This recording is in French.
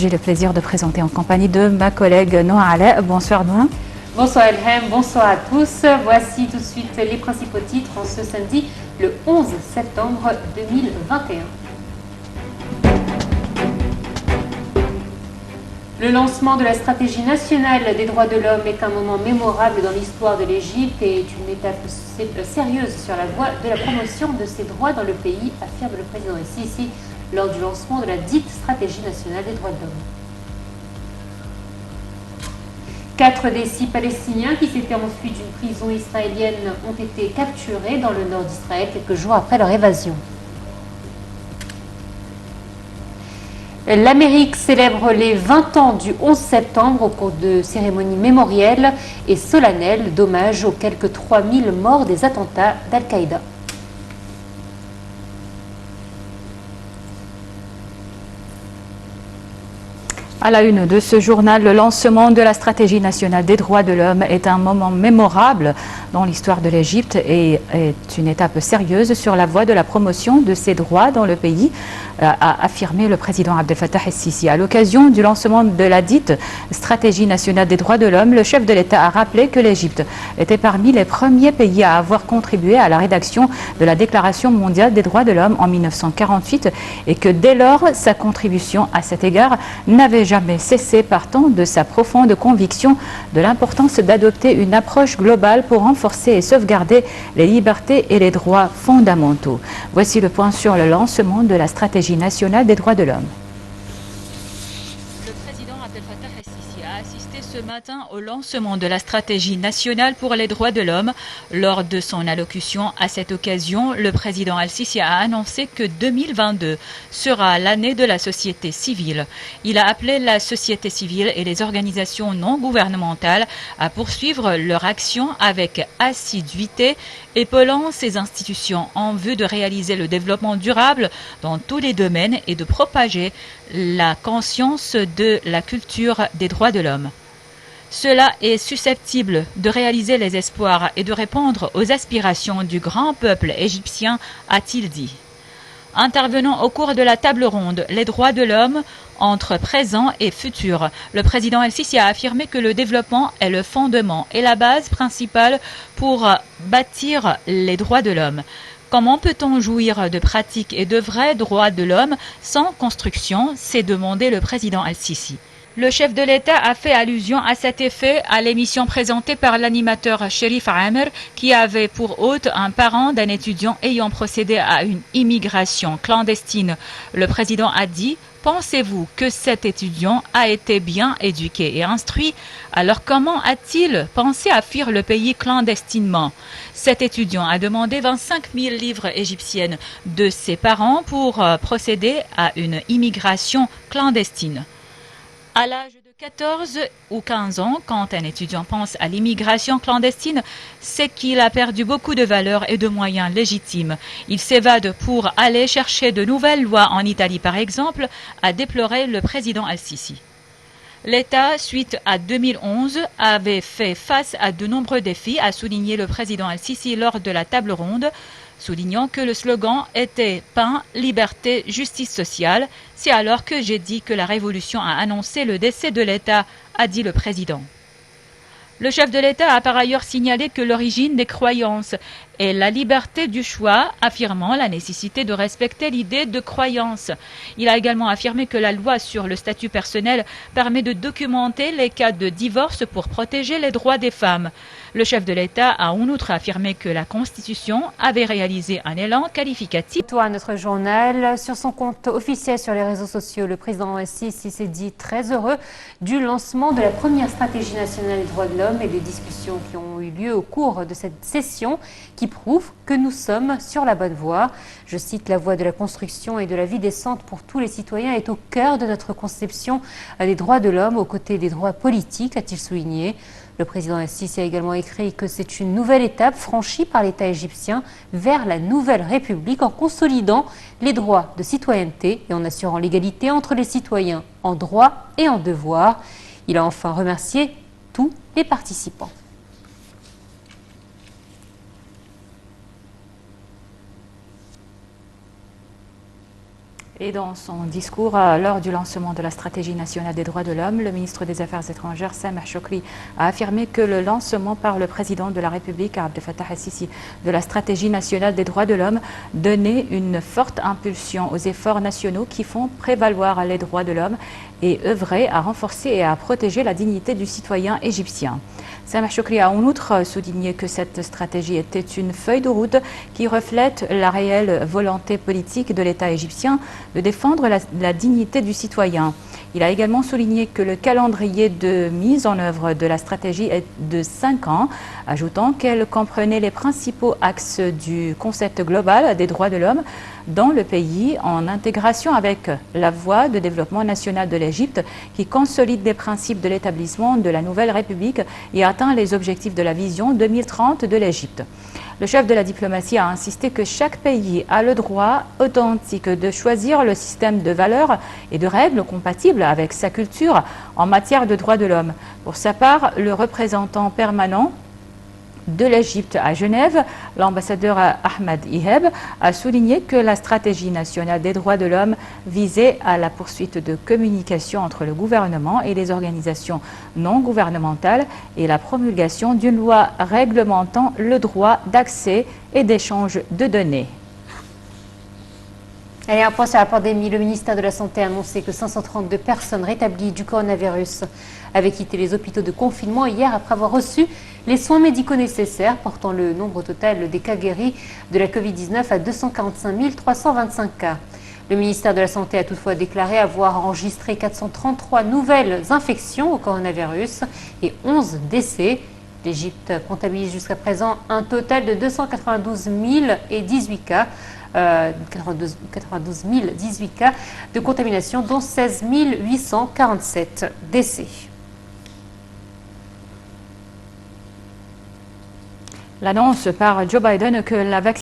J'ai le plaisir de présenter en compagnie de ma collègue Noa Alaa. Bonsoir Noa. Bonsoir Elhem, bonsoir à tous. Voici tout de suite les principaux titres en ce samedi, le 11 septembre 2021. Le lancement de la stratégie nationale des droits de l'homme est un moment mémorable dans l'histoire de l'Égypte et est une étape sérieuse sur la voie de la promotion de ces droits dans le pays, affirme le président El-Sisi lors du lancement de la dite stratégie nationale des droits de l'homme. 4 des 6 Palestiniens qui s'étaient enfuis d'une prison israélienne ont été capturés dans le nord d'Israël quelques jours après leur évasion. L'Amérique célèbre les 20 ans du 11 septembre au cours de cérémonies mémorielles et solennelles d'hommage aux quelques 3000 morts des attentats d'Al-Qaïda. À la une de ce journal, le lancement de la stratégie nationale des droits de l'homme est un moment mémorable dans l'histoire de l'Égypte et est une étape sérieuse sur la voie de la promotion de ces droits dans le pays, a affirmé le président Abdel Fattah El-Sisi. À l'occasion du lancement de la dite stratégie nationale des droits de l'homme, le chef de l'État a rappelé que l'Égypte était parmi les premiers pays à avoir contribué à la rédaction de la Déclaration mondiale des droits de l'homme en 1948 et que dès lors, sa contribution à cet égard n'avait jamais cessé, partant de sa profonde conviction de l'importance d'adopter une approche globale pour renforcer et sauvegarder les libertés et les droits fondamentaux. Voici le point sur le lancement de la stratégie nationale des droits de l'homme. Le président Abdel Fattah El-Sisi a assisté ce matin au lancement de la stratégie nationale pour les droits de l'homme. Lors de son allocution à cette occasion, le président El-Sisi a annoncé que 2022 sera l'année de la société civile. Il a appelé la société civile et les organisations non gouvernementales à poursuivre leur action avec assiduité, épaulant ces institutions en vue de réaliser le développement durable dans tous les domaines et de propager la conscience de la culture des droits de l'homme. Cela est susceptible de réaliser les espoirs et de répondre aux aspirations du grand peuple égyptien, a-t-il dit. Intervenant au cours de la table ronde « Les droits de l'homme entre présent et futur », le président El-Sisi a affirmé que le développement est le fondement et la base principale pour bâtir les droits de l'homme. Comment peut-on jouir de pratiques et de vrais droits de l'homme sans construction, s'est demandé le président El-Sisi. Le chef de l'État a fait allusion à cet effet à l'émission présentée par l'animateur Cherif Amer qui avait pour hôte un parent d'un étudiant ayant procédé à une immigration clandestine. Le président a dit « Pensez-vous que cet étudiant a été bien éduqué et instruit? Alors comment a-t-il pensé à fuir le pays clandestinement ?» Cet étudiant a demandé 25 000 livres égyptiennes de ses parents pour procéder à une immigration clandestine. À l'âge de 14 ou 15 ans, quand un étudiant pense à l'immigration clandestine, c'est qu'il a perdu beaucoup de valeurs et de moyens légitimes. Il s'évade pour aller chercher de nouvelles lois en Italie, par exemple, a déploré le président El-Sisi. L'État, suite à 2011, avait fait face à de nombreux défis, a souligné le président El-Sisi lors de la table ronde, soulignant que le slogan était « Pain, liberté, justice sociale ». C'est alors que j'ai dit que la révolution a annoncé le décès de l'État, a dit le président. Le chef de l'État a par ailleurs signalé que l'origine des croyances est la liberté du choix, affirmant la nécessité de respecter l'idée de croyance. Il a également affirmé que la loi sur le statut personnel permet de documenter les cas de divorce pour protéger les droits des femmes. Le chef de l'État a en outre affirmé que la Constitution avait réalisé un élan qualificatif. À notre journal, sur son compte officiel sur les réseaux sociaux, le président El-Sisi s'est dit très heureux du lancement de la première stratégie nationale des droits de l'homme et des discussions qui ont eu lieu au cours de cette session qui prouvent que nous sommes sur la bonne voie. Je cite, « La voie de la construction et de la vie décente pour tous les citoyens est au cœur de notre conception des droits de l'homme, aux côtés des droits politiques », a-t-il souligné. Le président El-Sisi a également écrit que c'est une nouvelle étape franchie par l'État égyptien vers la nouvelle République en consolidant les droits de citoyenneté et en assurant l'égalité entre les citoyens en droit et en devoir. Il a enfin remercié tous les participants. Et dans son discours lors du lancement de la stratégie nationale des droits de l'homme, le ministre des Affaires étrangères, Sameh Choukri, a affirmé que le lancement par le président de la République, Abdel Fattah el-Sisi, de la stratégie nationale des droits de l'homme donnait une forte impulsion aux efforts nationaux qui font prévaloir les droits de l'homme et œuvrer à renforcer et à protéger la dignité du citoyen égyptien. Sameh Choukri a en outre souligné que cette stratégie était une feuille de route qui reflète la réelle volonté politique de l'État égyptien de défendre la dignité du citoyen. Il a également souligné que le calendrier de mise en œuvre de la stratégie est de 5 ans, ajoutant qu'elle comprenait les principaux axes du concept global des droits de l'homme dans le pays en intégration avec la voie de développement national de l'Égypte qui consolide les principes de l'établissement de la nouvelle République et atteint les objectifs de la vision 2030 de l'Égypte. Le chef de la diplomatie a insisté que chaque pays a le droit authentique de choisir le système de valeurs et de règles compatibles avec sa culture en matière de droits de l'homme. Pour sa part, le représentant permanent de l'Égypte à Genève, l'ambassadeur Ahmed Iheb, a souligné que la stratégie nationale des droits de l'homme visait à la poursuite de communication entre le gouvernement et les organisations non gouvernementales et la promulgation d'une loi réglementant le droit d'accès et d'échange de données. Allez, un point sur la pandémie. Le ministère de la Santé a annoncé que 532 personnes rétablies du coronavirus avaient quitté les hôpitaux de confinement hier après avoir reçu les soins médicaux nécessaires, portant le nombre total des cas guéris de la Covid-19 à 245 325 cas. Le ministère de la Santé a toutefois déclaré avoir enregistré 433 nouvelles infections au coronavirus et 11 décès. L'Égypte comptabilise jusqu'à présent un total de 292 018 cas. 92 018 cas de contamination, dont 16 847 décès. L'annonce par Joe Biden que la vaccination